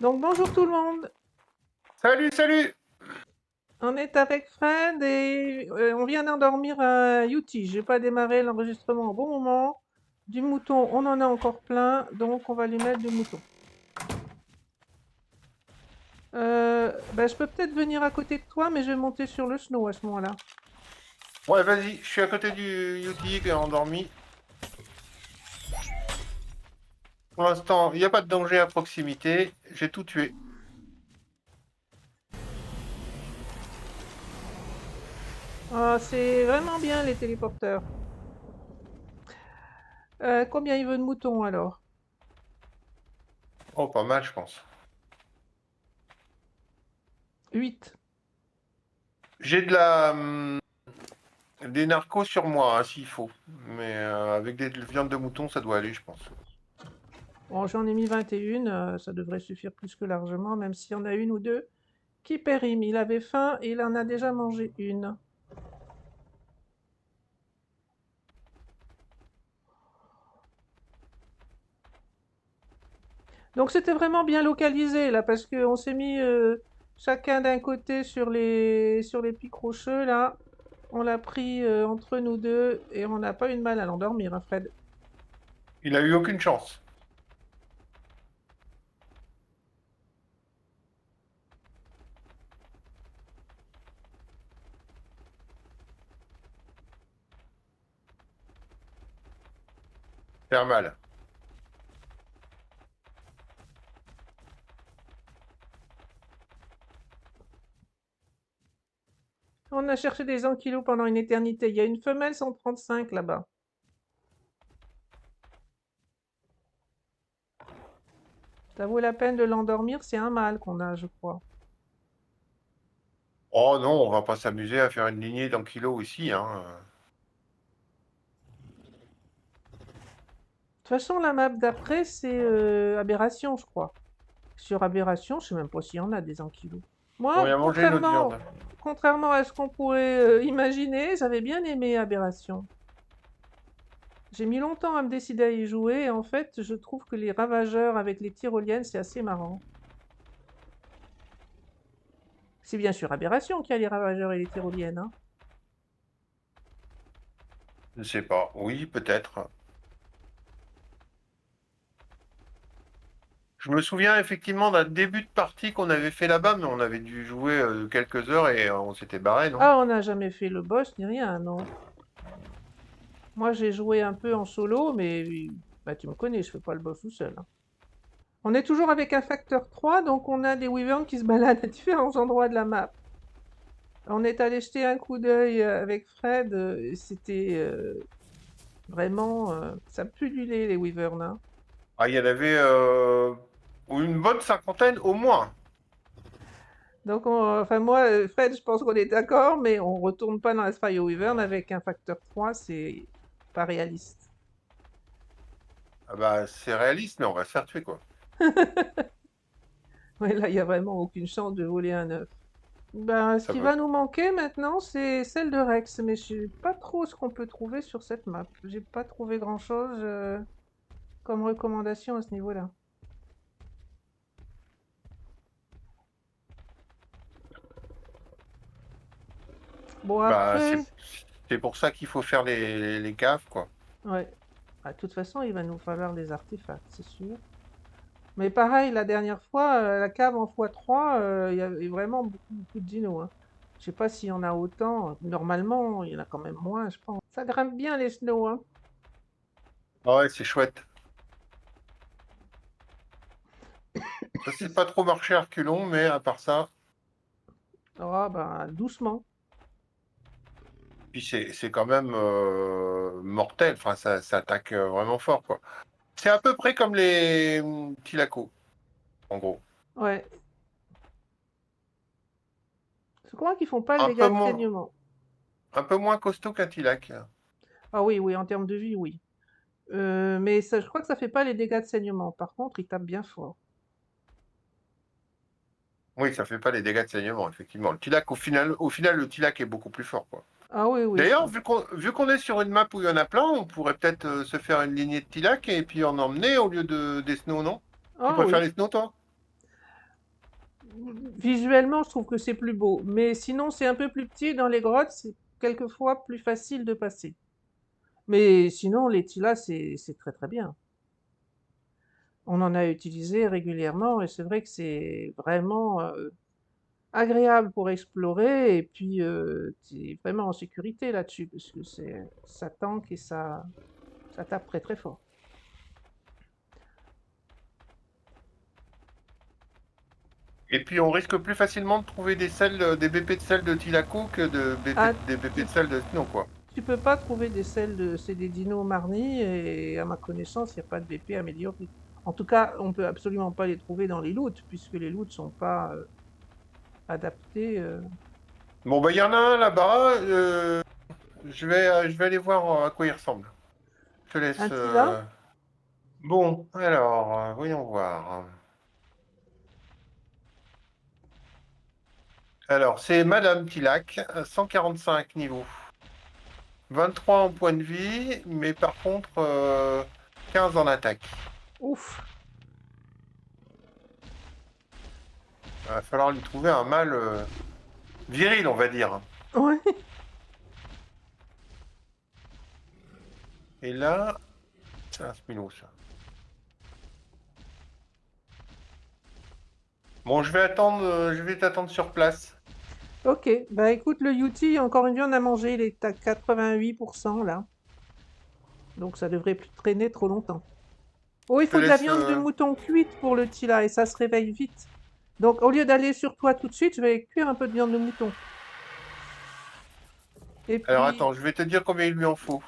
Donc bonjour tout le monde, Salut, salut! on est avec Fred et on vient d'endormir un Yeti. J'ai pas démarré l'enregistrement au bon moment. Du mouton, on en a encore plein, donc on va lui mettre du mouton. Je peux peut-être venir à côté de toi, mais je vais monter sur le snow à ce moment-là. Ouais, vas-y, je suis à côté du Yuki qui est endormi. Pour l'instant, il n'y a pas de danger à proximité. J'ai tout tué. Ah, c'est vraiment bien les téléporteurs. Combien il veut de moutons alors? Oh, pas mal, je pense. 8. J'ai des narcos sur moi, hein, s'il faut. Mais avec des viandes de mouton, ça doit aller, je pense. Bon, j'en ai mis 21, ça devrait suffire plus que largement, même s'il y en a une ou deux qui périment. Il avait faim et il en a déjà mangé une. Donc c'était vraiment bien localisé là, parce qu'on s'est mis chacun d'un côté sur les pics rocheux là. On l'a pris entre nous deux et on n'a pas eu de mal à l'endormir, hein, Fred. Il a eu aucune chance. Faire mal. On a cherché des ankylos pendant une éternité. Il y a une femelle 135 là-bas. Ça vaut la peine de l'endormir, c'est un mâle qu'on a, je crois. Oh non, on va pas s'amuser à faire une lignée d'un kilo ici, hein. De toute façon, la map d'après, c'est Aberration, je crois. Sur Aberration, je sais même pas s'il y en a des ankylos. On Moi, vient manger notre viande. contrairement à ce qu'on pourrait imaginer, j'avais bien aimé Aberration. J'ai mis longtemps à me décider à y jouer et en fait, je trouve que les ravageurs avec les tyroliennes, c'est assez marrant. C'est bien sûr Aberration qui a les ravageurs et les tyroliennes, hein. Je sais pas. Oui, peut-être. Je me souviens effectivement d'un début de partie qu'on avait fait là-bas, mais on avait dû jouer quelques heures et on s'était barré, non? Ah, on n'a jamais fait le boss ni rien, non. Moi, j'ai joué un peu en solo, mais bah, tu me connais, je fais pas le boss tout seul, hein. On est toujours avec un facteur 3, donc on a des wyverns qui se baladent à différents endroits de la map. On est allé jeter un coup d'œil avec Fred, c'était vraiment... ça pullulait les wyverns, hein. Ah, il y en avait une bonne cinquantaine au moins. Donc, enfin moi, Fred, je pense qu'on est d'accord, mais on retourne pas dans la Spire Wyvern avec un facteur 3, c'est pas réaliste. Ah bah, c'est réaliste, mais on va se faire tuer, quoi. Ouais, là, il y a vraiment aucune chance de voler un œuf. Ben, ce Ça qui peut. va nous manquer maintenant, c'est celle de Rex, mais je sais pas trop ce qu'on peut trouver sur cette map. J'ai pas trouvé grand-chose comme recommandation à ce niveau-là. Bon, Bah, après, c'est pour ça qu'il faut faire les caves, quoi. ouais. Bah, de toute façon, il va nous falloir des artefacts, c'est sûr. Mais pareil, la dernière fois, la cave en x3, il y avait vraiment beaucoup, beaucoup de dinos, hein. Je sais pas s'il y en a autant. Normalement, il y en a quand même moins, je pense. Ça grimpe bien les snows, hein. Ah ouais, c'est chouette. Ça, c'est pas trop marché à reculons, mais à part ça, Ah, ben, doucement. puis c'est quand même mortel. Enfin, ça attaque vraiment fort, quoi. C'est à peu près comme les Tilaco, en gros. Ouais. Je crois qu'ils font pas le Un peu dégât de moins, saignement. un peu moins costaud qu'un Tilac. Ah oui, oui, en termes de vie, oui. Mais ça, je crois que ça fait pas les dégâts de saignement. Par contre, ils tapent bien fort. Oui, ça fait pas les dégâts de saignement, effectivement. Le Tilac, au final, le Tilac est beaucoup plus fort, quoi. Ah oui, oui, je D'ailleurs, pense. vu qu'on est sur une map où il y en a plein, on pourrait peut-être se faire une lignée de Tilac et puis en emmener au lieu des snows, non? Tu Ah préfères oui. les snows, toi? Visuellement, je trouve que c'est plus beau. Mais sinon, c'est un peu plus petit. Dans les grottes, c'est quelquefois plus facile de passer. Mais sinon, les Tila, c'est très très bien. On en a utilisé régulièrement et c'est vrai que c'est vraiment agréable pour explorer et puis tu es vraiment en sécurité là-dessus parce que ça tank et ça tape très très fort. Et puis on risque plus facilement de trouver des selles, des BP de sel de Tilaco que Ah, des BP tu, de sel de Snow, quoi. tu peux pas trouver des selles de... C'est des dinos marnis et à ma connaissance, il n'y a pas de BP amélioré. En tout cas, on peut absolument pas les trouver dans les loots puisque les loots sont pas adaptés. Bon, bah, il y en a un là-bas. Je vais aller voir à quoi il ressemble. Je te laisse. Un Tila? Bon, alors, voyons voir. Alors, c'est Madame Tilac, 145 niveaux. 23 en point de vie, mais par contre, 15 en attaque. Ouf! Il va falloir lui trouver un mâle viril, on va dire. Ouais. Et là, c'est un spino, ça. Bon, je vais t'attendre sur place. Ok, bah écoute, le Yoti, encore une viande à manger, il est à 88% là. Donc ça devrait plus traîner trop longtemps. Oh, il Je te faut de la laisse. viande de mouton cuite pour le Tila et ça se réveille vite. Donc au lieu d'aller sur toi tout de suite, je vais cuire un peu de viande de mouton. Et Alors, puis, attends, je vais te dire combien il lui en faut.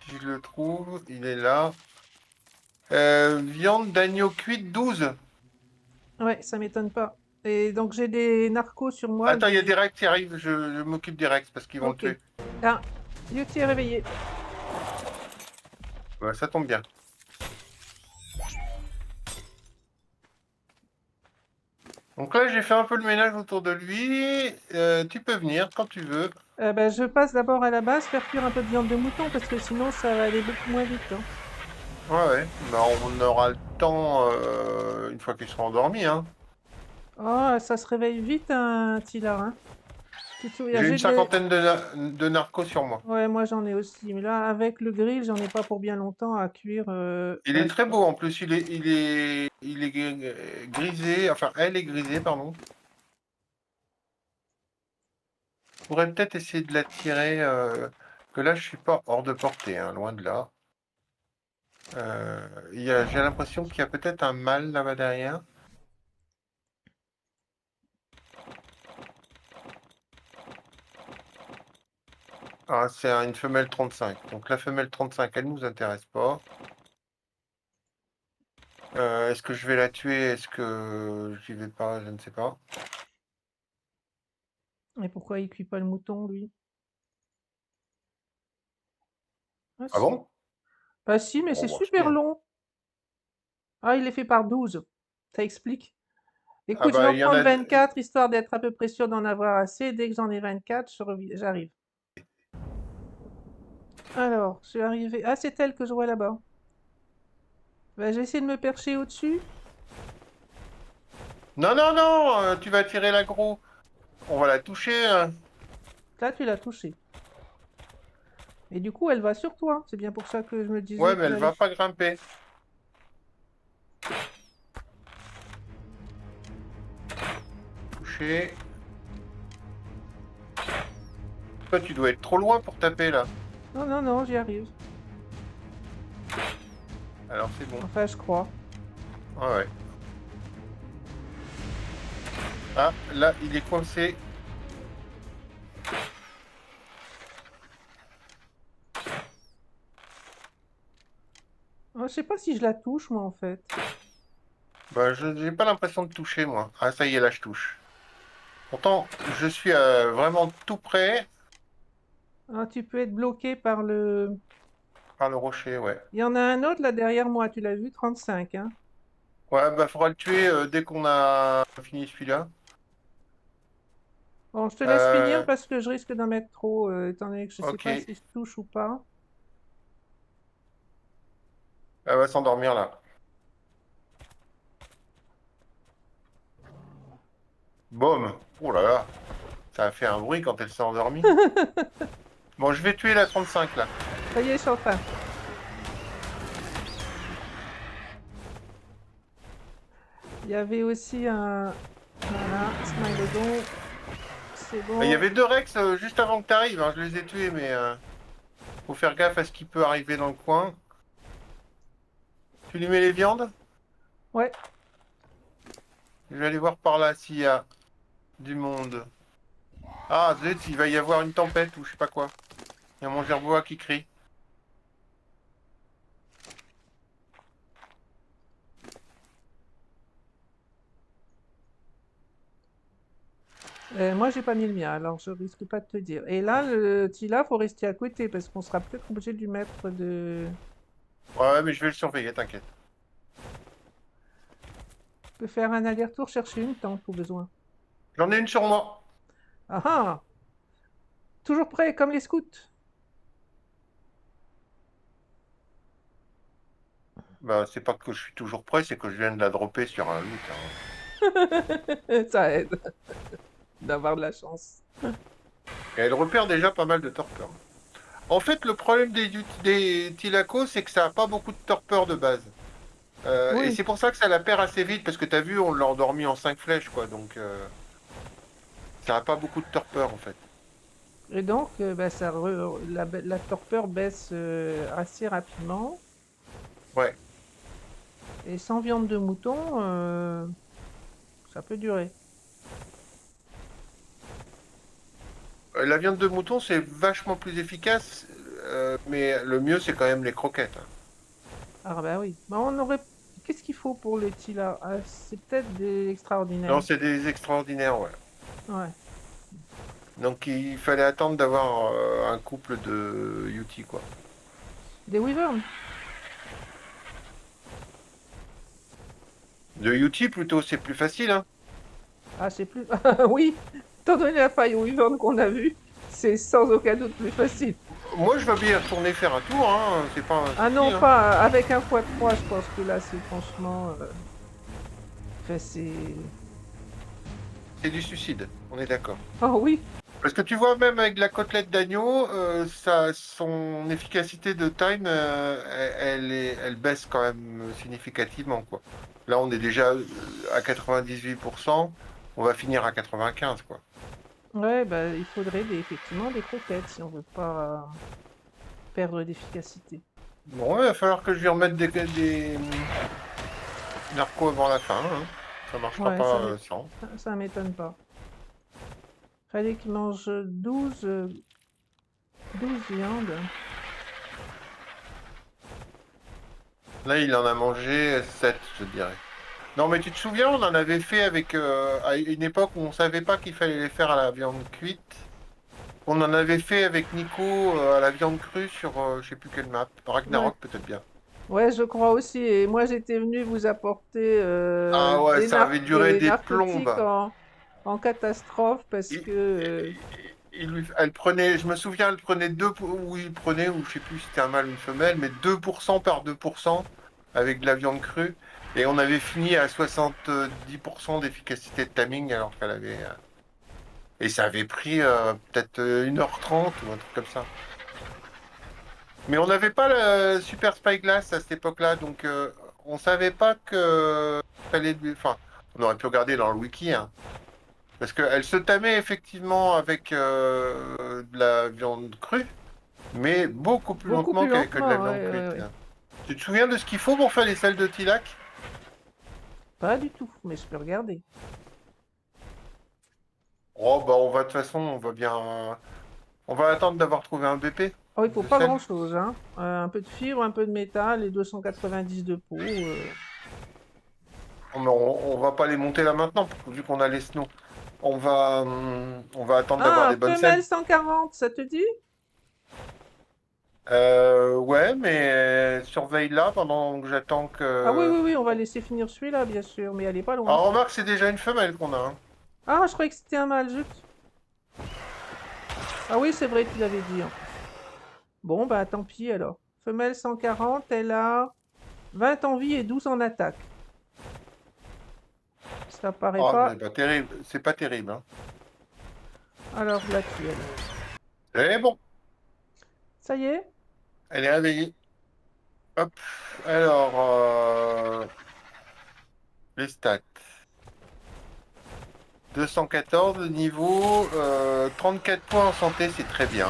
Si je le trouve, il est là. Viande d'agneau cuite 12. ouais, ça m'étonne pas. Et donc j'ai des narcos sur moi, Attends, il y a des... des Rex qui arrivent. Je m'occupe des Rex parce qu'ils vont le Ok. tuer. Ah, Yoti est réveillé. Ouais, ça tombe bien. Donc là, j'ai fait un peu le ménage autour de lui. Tu peux venir quand tu veux. Bah, je passe d'abord à la base, faire cuire un peu de viande de mouton parce que sinon ça va aller beaucoup moins vite, hein. Ouais, ouais. Bah, on aura le temps une fois qu'ils seront endormis, hein. Oh, ça se réveille vite un Tila, hein. Tu te souviens, J'ai une j'ai des... cinquantaine de narcos sur moi. Ouais, moi j'en ai aussi. Mais là, avec le grill, j'en ai pas pour bien longtemps à cuire. Il Bah, est je très pense. beau en plus. Il est grisé. Enfin, elle est grisée, pardon. Je pourrais peut-être essayer de la tirer. Que là, je suis pas hors de portée, hein, loin de là. J'ai l'impression qu'il y a peut-être un mâle là-bas derrière. Ah, c'est une femelle 35. Donc la femelle 35, elle nous intéresse pas. Est-ce que je vais la tuer? Est-ce que j'y vais pas? Je ne sais pas. Et pourquoi il cuit pas le mouton, lui? Ah Ah si. bon? Bah si, mais Bon, c'est bon, c'est super bien. long. Ah, il est fait par 12. Ça explique. Ah Écoute, je vais bah, en il y en a. prendre 24, histoire d'être à peu près sûr d'en avoir assez. Dès que j'en ai 24, j'arrive. Alors, je suis arrivé. Ah, c'est elle que je vois là-bas. Bah, j'ai essayé de me percher au-dessus. Non, non, non, tu vas tirer l'aggro. On va la toucher, hein. Là, tu l'as touchée. Et du coup, elle va sur toi. C'est bien pour ça que je me Ouais, disais mais qu'elle elle allait... va pas grimper. Toucher. Toi, tu dois être trop loin pour taper là. Non, non, non, j'y arrive. Alors c'est bon. Enfin, je crois. Ah ouais. Ah, là, il est coincé. Ah, je sais pas si je la touche, moi, en fait. Bah, je n'ai pas l'impression de toucher, moi. Ah, ça y est, là, je touche. Pourtant, je suis vraiment tout près Ah, tu peux être bloqué par le... par le rocher, ouais. Il y en a un autre là derrière moi, tu l'as vu, 35, hein. Ouais, bah, faudra le tuer dès qu'on a fini celui-là. Bon, je te laisse finir Euh, parce que je risque d'en mettre trop, étant donné que je sais ok. pas si je touche ou pas. Elle va s'endormir là. Boum. Oh là là. Ça a fait un bruit quand elle s'est endormie. Bon, je vais tuer la 35 là. Ça y est, je suis en train. Il y avait aussi un... Voilà, Smilodon. C'est Il y bon. avait deux Rex juste avant que tu arrives. Hein. Je les ai tués, mais faut faire gaffe à ce qui peut arriver dans le coin. Tu lui mets les viandes? Ouais. Je vais aller voir par là s'il y a du monde. Ah, zut, il va y avoir une tempête ou je sais pas quoi. Il y a mon gerbois qui crie. Moi, j'ai pas mis le mien, alors je risque pas de te dire. Et là, le Tila, faut rester à côté parce qu'on sera peut-être obligé de lui mettre de... Ouais, mais je vais le surveiller, t'inquiète. On peut faire un aller-retour chercher une tente au besoin. J'en ai une sur moi. Ah ah! Toujours prêt, comme les scouts. Bah, c'est pas que je suis toujours prêt, c'est que je viens de la dropper sur un loot. Hein. Ça aide d'avoir de la chance. Et elle repère déjà pas mal de torpeurs. En fait, le problème des Tilaco, c'est que ça a pas beaucoup de torpeurs de base. Et Oui. c'est pour ça que ça la perd assez vite, parce que t'as vu, on l'a endormi en 5 flèches, quoi. Donc, ça a pas beaucoup de torpeurs, en fait. Et donc, bah, la torpeur baisse assez rapidement. Ouais. Et sans viande de mouton, ça peut durer. La viande de mouton, c'est vachement plus efficace, mais le mieux, c'est quand même les croquettes. Hein. Ah bah oui. Bah, on aurait... Qu'est-ce qu'il faut pour le Tila? Ah, c'est peut-être des Non, extraordinaires. c'est des extraordinaires, ouais. Ouais. Donc, il fallait attendre d'avoir un couple de Yuti, quoi. Des wyverns. De Yuti, plutôt, c'est plus facile, hein. Ah, c'est plus... Oui, étant donné la faille aux wyverns qu'on a vue, c'est sans aucun doute plus facile. Moi, je veux bien y retourner faire un tour, hein. C'est pas un Ah non, souci, hein. pas avec un x3, je pense que là, c'est franchement... Enfin, c'est... C'est du suicide, on est d'accord. Ah oui, Parce que tu vois, même avec la côtelette d'agneau, son efficacité de time, elle baisse quand même significativement, quoi. Là, on est déjà à 98%, on va finir à 95, quoi. ouais, bah, il faudrait effectivement des croquettes si on veut pas perdre d'efficacité. Bon, ouais, il va falloir que je lui remette des narcos avant la fin, hein. Ça marchera Ouais, pas sans. ça m'étonne pas. Fallait qu'il mange 12 viandes. Là, il en a mangé 7, je dirais. Non, mais tu te souviens, on en avait fait avec à une époque où on savait pas qu'il fallait les faire à la viande cuite. On en avait fait avec Nico à la viande crue sur je sais plus quelle map. Ouais. Ragnarok peut-être bien. Ouais, je crois aussi. Et moi, j'étais venu vous apporter Ah ouais, ça avait duré des des narcotiques plombes. en catastrophe parce Il, que... elle prenait, je me souviens, elle prenait ou il prenait, ou je sais plus si c'était un mâle ou une femelle, mais 2% par 2% avec de la viande crue. Et on avait fini à 70% d'efficacité de timing alors qu'elle avait. Et ça avait pris peut-être 1h30 ou un truc comme ça. Mais on n'avait pas le Super Spyglass à cette époque-là, donc on savait pas que fallait enfin, on aurait pu regarder dans le wiki, hein, parce qu'elle se tamait effectivement avec de la viande crue, mais beaucoup plus Beaucoup lentement plus qu'avec de la lentement, viande ouais, cuite. ouais, ouais. Là. Tu te souviens de ce qu'il faut pour faire les salles de Tilac? Pas du tout, mais je peux regarder. Oh bah on va de toute façon, on va attendre d'avoir trouvé un BP Oh, il faut de pas sel. grand-chose, hein. Un peu de fibre, un peu de métal et 290 de peau. Oh, mais on va pas les monter là maintenant, vu qu'on a les snows. On va attendre d'avoir Ah, des bonnes selles. femelle 140, ça te dit? Ouais, mais surveille là pendant que j'attends Ah oui, que. oui, oui, on va laisser finir celui-là, bien sûr, mais elle est pas Ah, loin. remarque, c'est déjà une femelle qu'on a. Hein. Ah, je croyais que c'était un mâle, zut. Ah oui, c'est vrai, tu l'avais dit en plus. Bon, bah tant pis alors. Femelle 140, elle a 20 en vie et 12 en attaque. Ça paraît Oh, pas. c'est pas terrible. C'est pas terrible. Hein. Alors, là, tu es. C'est bon. Ça y est? Elle est réveillée. Hop. Alors, les stats. 214 niveau, 34 points en santé, c'est très bien.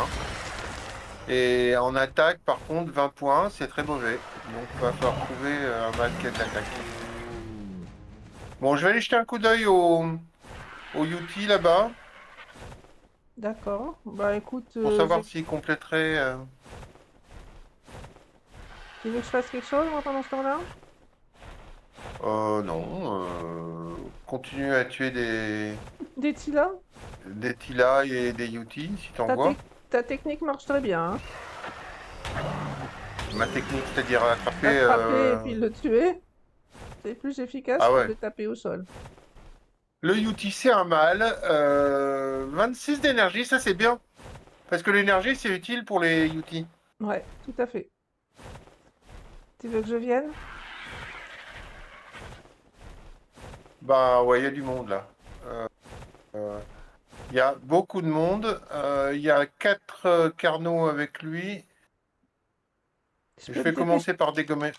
Et en attaque, par contre, 20 points, c'est très mauvais. Donc, il va falloir trouver un mannequin d'attaque. Bon, je vais aller jeter un coup d'œil au UT là-bas, D'accord. Bah écoute, pour savoir s'il compléterait. tu veux que je fasse quelque chose moi pendant ce temps-là? Non. Continue à tuer Des Tila? des Tila et des UT, si t'en Ta, vois. ta technique marche très bien, hein. Ma technique, c'est-à-dire attraper. L'attraper et puis le tuer, c'est plus efficace Ah que ouais. de taper au sol. Le UT, c'est un mal. 26 d'énergie, ça c'est bien. Parce que l'énergie, c'est utile pour les UT. Ouais, tout à fait. Tu veux que je vienne? Bah ouais, il y a du monde là. Euh, Il y a beaucoup de monde. Il y a 4 Carnot avec lui. Je Je peux me vais TP, commencer par dégommer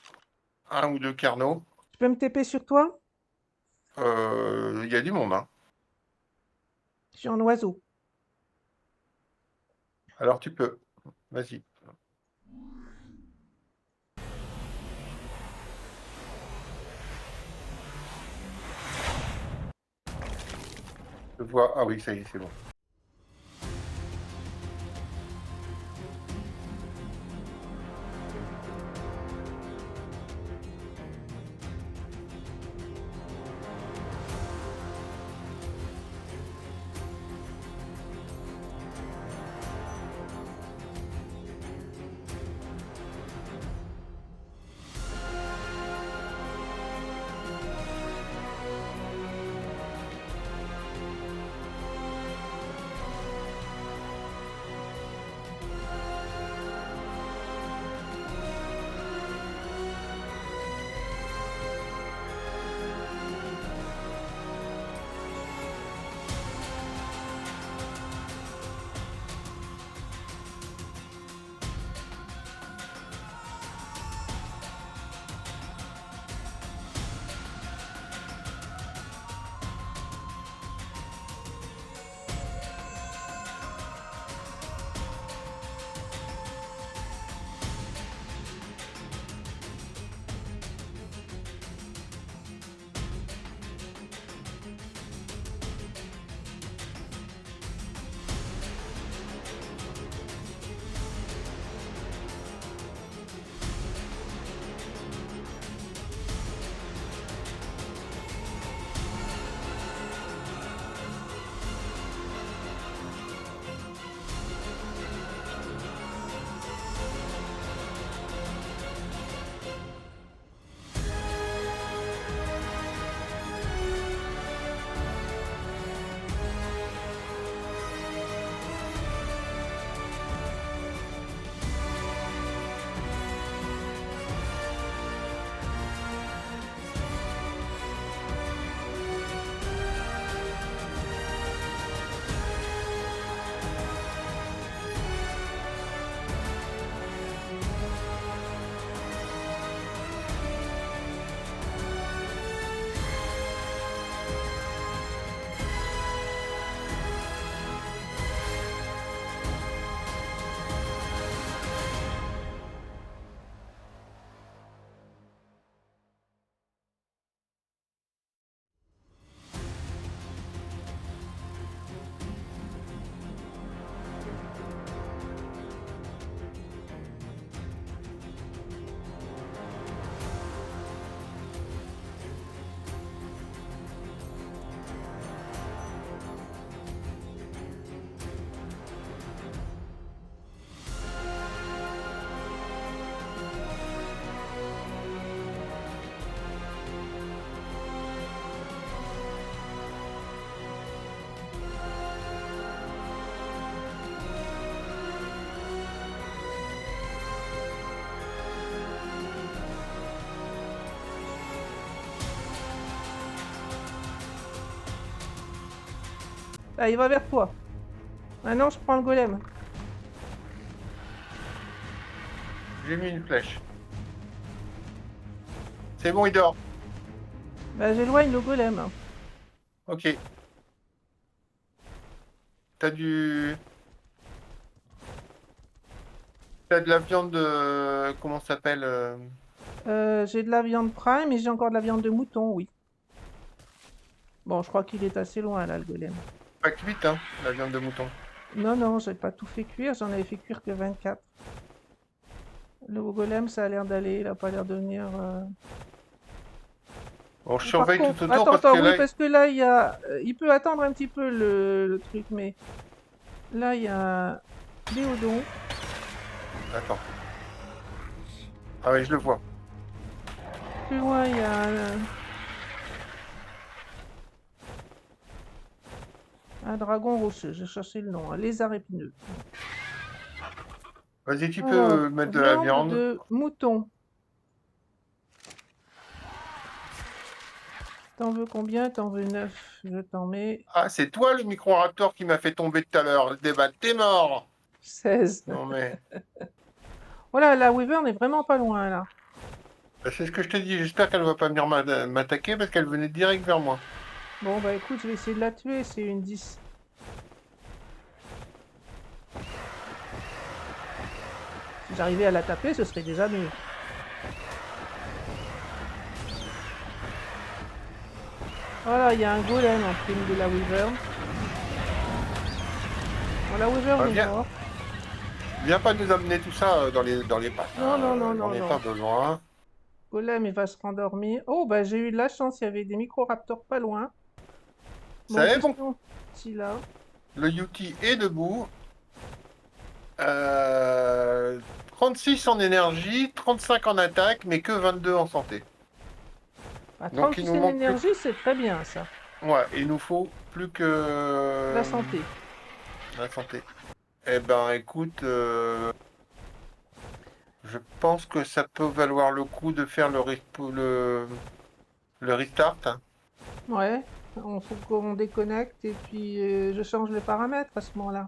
un ou deux Carnot. je peux me TP sur toi? Il y a du monde, hein. Je suis en oiseau. Alors tu peux. Vas-y. Je vois. Ah oui, ça y est, c'est bon. Ah, il va vers toi. Maintenant, je prends le golem. J'ai mis une flèche. C'est bon, il dort. Bah, j'éloigne le golem. Ok. T'as du... T'as de la viande... comment ça s'appelle J'ai de la viande prime et j'ai encore de la viande de mouton, oui. Bon, je crois qu'il est assez loin, là, le golem. Pas cuite, hein, la viande de mouton. Non, non, j'ai pas tout fait cuire. J'en avais fait cuire que 24. Le golem, ça a l'air d'aller. Il a pas l'air de venir... Bon, je Par surveille contre, tout autour attends, parce que attends, oui, là... parce que là, il y a... il peut attendre un petit peu le truc, mais... Là, il y a un Léodon. Attends. Ah oui, je le vois. Plus loin, il y a un dragon rocheux. J'ai cherché le nom. Un lézard épineux. Vas-y, tu Alors, peux mettre de la viande viande. de mouton. T'en veux combien? T'en veux 9. Je t'en mets Ah, c'est toi le micro-raptor qui m'a fait tomber tout à l'heure. Le débat, t'es mort. 16. Non mais... Voilà, la Wyvern est vraiment pas loin, là. C'est ce que je te dis. J'espère qu'elle va pas venir m'attaquer parce qu'elle venait direct vers moi. Bon, bah écoute, je vais essayer de la tuer. C'est une 10. Si j'arrivais à la taper, ce serait déjà mieux. Voilà, il y a un golem en prime de la Wyvern. Bon, la Wyvern est Viens, morte. viens pas nous amener tout ça dans les pattes. Non, Hein. non, non, J'en non, ai non. pas besoin. Golem, il va se rendormir. Oh, bah j'ai eu de la chance, il y avait des micro-raptors pas loin. Bon, C'est qu'est-ce bon. qu'on dit là? Le Yuti est debout. 36 en énergie, 35 en attaque, mais que 22 en santé. Bah, Donc il 36 nous en manque plus. énergie, c'est très bien ça. Ouais, il nous faut plus La que santé. la santé. Eh ben, écoute, je pense que ça peut valoir le coup de faire le restart. Ouais, on faut qu'on déconnecte et puis je change les paramètres à ce moment-là.